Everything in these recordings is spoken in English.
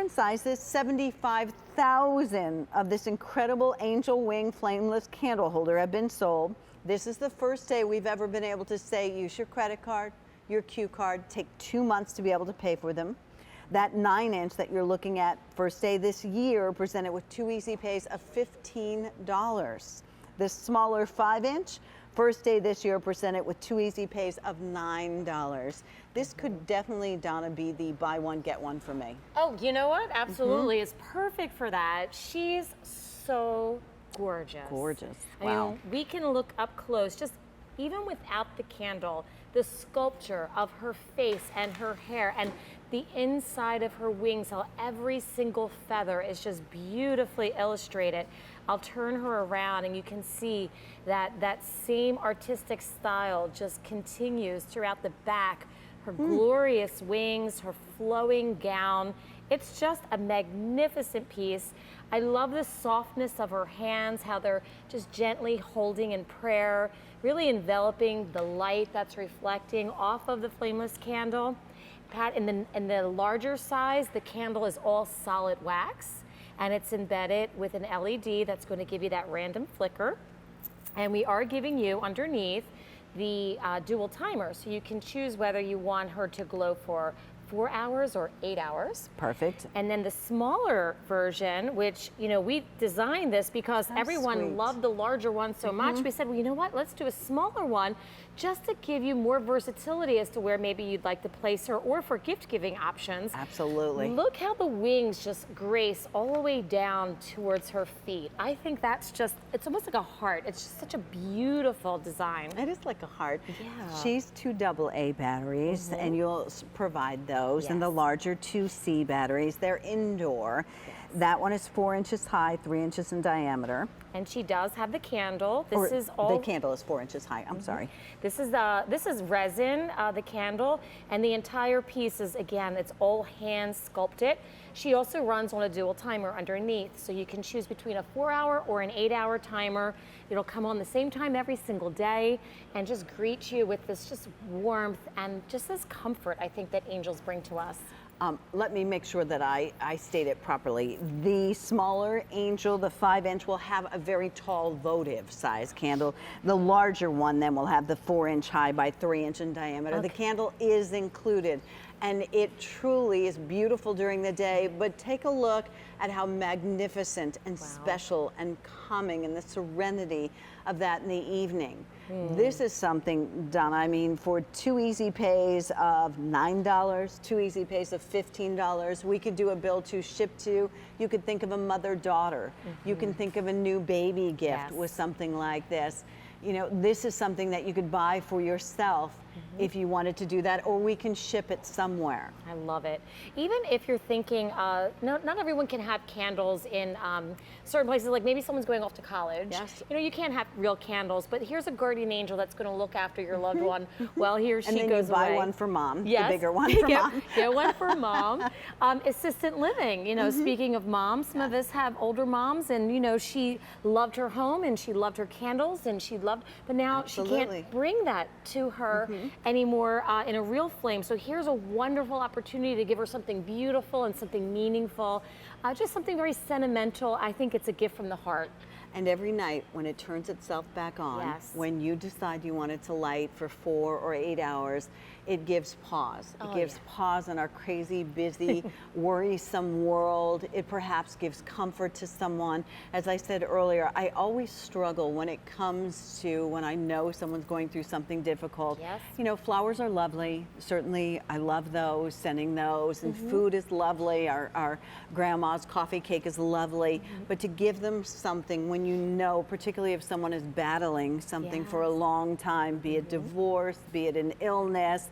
different sizes, 75,000 of this incredible angel wing flameless candle holder have been sold. This is the first day we've ever been able to say, use your credit card, your Q card, take 2 months to be able to pay for them. That 9-inch that you're looking at, first day this year, presented with 2 easy pays of $15. This smaller 5-inch, first day this year, presented with 2 easy pays of $9. This could definitely, Donna, be the buy one, get one for me. Oh, you know what? Absolutely. It's perfect for that. She's so gorgeous. Gorgeous. I mean, we can look up close, just even without the candle, the sculpture of her face and her hair and the inside of her wings, how every single feather is just beautifully illustrated. I'll turn her around and you can see that that same artistic style just continues throughout the back. Her glorious wings, her flowing gown. It's just a magnificent piece. I love the softness of her hands, how they're just gently holding in prayer, really enveloping the light that's reflecting off of the flameless candle. Pat, in the larger size, the candle is all solid wax, and it's embedded with an LED that's going to give you that random flicker. And we are giving you underneath the dual timer, so you can choose whether you want her to glow for 4 hours or 8 hours. Perfect. And then the smaller version, which, you know, we designed this because everyone loved the larger one so much. We said, well, you know what, let's do a smaller one just to give you more versatility as to where maybe you'd like to place her, or for gift giving options. Absolutely. Look how the wings just grace all the way down towards her feet. I think that's just, it's almost like a heart. It's just such a beautiful design. It is like a heart. Yeah. She's 2 AA batteries, and you'll provide those, and the larger 2C batteries. They're indoor. That one is 4 inches high, 3 inches in diameter. And she does have the candle. This is all. The candle is 4 inches high. I'm sorry. This is resin, the candle, and the entire piece is, again, it's all hand sculpted. She also runs on a dual timer underneath, so you can choose between a 4-hour or an 8-hour timer. It'll come on the same time every single day and just greet you with this just warmth and just this comfort, I think, that angels bring to us. Let me make sure that I state it properly. The smaller angel, the 5-inch, will have a very tall votive size candle. The larger one then will have the 4-inch high by 3-inch in diameter. The candle is included, and it truly is beautiful during the day, but take a look at how magnificent and special and calming, and the serenity of that in the evening. This is something, Donna, I mean, for 2 easy pays of $9, 2 easy pays of $15, we could do a bill to ship to. You could think of a mother-daughter. You can think of a new baby gift with something like this. You know, this is something that you could buy for yourself if you wanted to do that, or we can ship it somewhere. I love it. Even if you're thinking, not everyone can have candles in certain places, like maybe someone's going off to college. You know, you can't have real candles, but here's a guardian angel that's going to look after your loved one while he or she and then goes you buy away. one for mom, the bigger one for mom. Get one for mom. Assistant living, you know, speaking of moms, some of us have older moms, and, you know, she loved her home and she loved her candles and she loved, but now she can't bring that to her anymore in a real flame. So here's a wonderful opportunity to give her something beautiful and something meaningful, just something very sentimental. I think it's a gift from the heart. And every night when it turns itself back on, when you decide you want it to light for 4 or 8 hours, it gives pause. It gives pause in our crazy, busy, worrisome world. It perhaps gives comfort to someone. As I said earlier, I always struggle when it comes to when I know someone's going through something difficult. You know, flowers are lovely. Certainly, I love those, sending those, and food is lovely. Our grandma's coffee cake is lovely. But to give them something when you know, particularly if someone is battling something for a long time, be it divorce, be it an illness,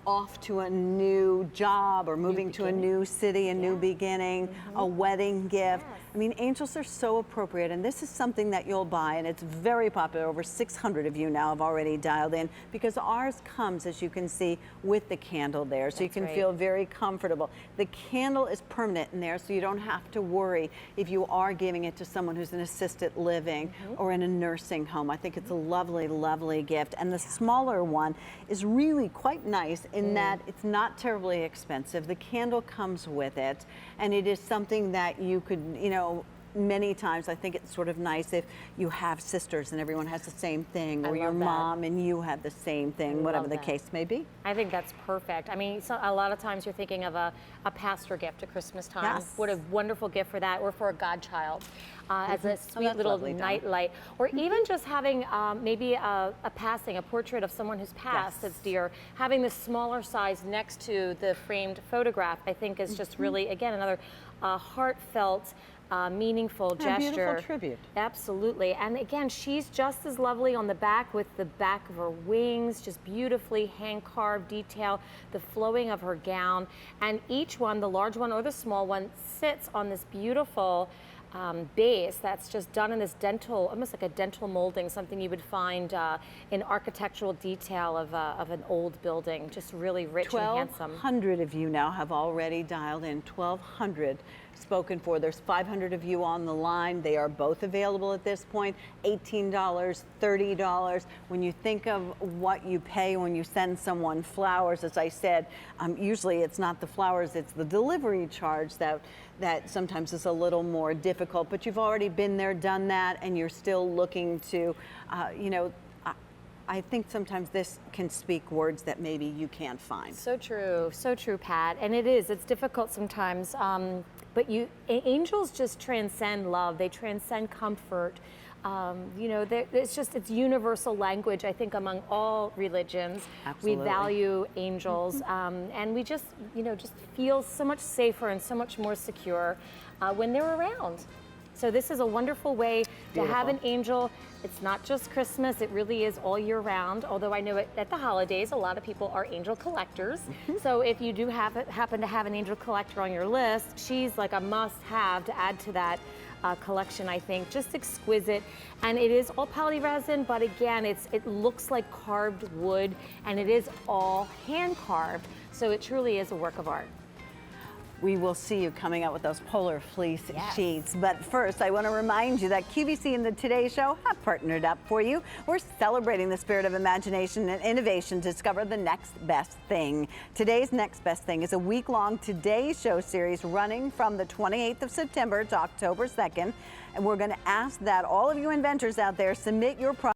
off to a new job or moving to a new city, a new beginning, a wedding gift. I mean, angels are so appropriate, and this is something that you'll buy, and it's very popular. Over 600 of you now have already dialed in, because ours comes, as you can see, with the candle there, so you can feel very comfortable. The candle is permanent in there, so you don't have to worry if you are giving it to someone who's an assistant assisted living or in a nursing home. I think it's a lovely, lovely gift. And the smaller one is really quite nice in that it's not terribly expensive. The candle comes with it, and it is something that you could, you know, many times I think it's sort of nice if you have sisters and everyone has the same thing, or your mom and you have the same thing, whatever the case may be. I think that's perfect. I mean, so a lot of times you're thinking of a pastor gift at Christmas time. Yes. What a wonderful gift for that, or for a godchild. As a sweet little night light, or even just having maybe a passing, a portrait of someone who's passed that's dear. Having the smaller size next to the framed photograph, I think is just really, again, another heartfelt, meaningful gesture. Beautiful tribute. Absolutely. And again, she's just as lovely on the back with the back of her wings, just beautifully hand-carved detail, the flowing of her gown. And each one, the large one or the small one, sits on this beautiful base that's just done in this dental, almost like a dental molding, something you would find in architectural detail of an old building, just really rich and handsome. 1,200 of you now have already dialed in, 1,200 spoken for. There's 500 of you on the line. They are both available at this point, $18, $30. When you think of what you pay when you send someone flowers, as I said, usually it's not the flowers, it's the delivery charge that sometimes is a little more difficult, but you've already been there, done that, and you're still looking to, you know, I think sometimes this can speak words that maybe you can't find. So true, Pat. And it's difficult sometimes, but angels just transcend love. They transcend comfort. You know, it's universal language, I think, among all religions. Absolutely. We value angels, and we just, you know, just feel so much safer and so much more secure when they're around. So this is a wonderful way to have an angel. It's not just Christmas, it really is all year round. Although I know at the holidays, a lot of people are angel collectors. So if you do happen to have an angel collector on your list, she's like a must-have to add to that collection, I think. Just exquisite. And it is all poly resin, but again, it looks like carved wood, and it is all hand carved. So it truly is a work of art. We will see you coming out with those polar fleece sheets. But first, I want to remind you that QVC and the Today Show have partnered up for you. We're celebrating the spirit of imagination and innovation to discover the next best thing. Today's Next Best Thing is a week-long Today Show series running from the 28th of September to October 2nd. And we're going to ask that all of you inventors out there submit your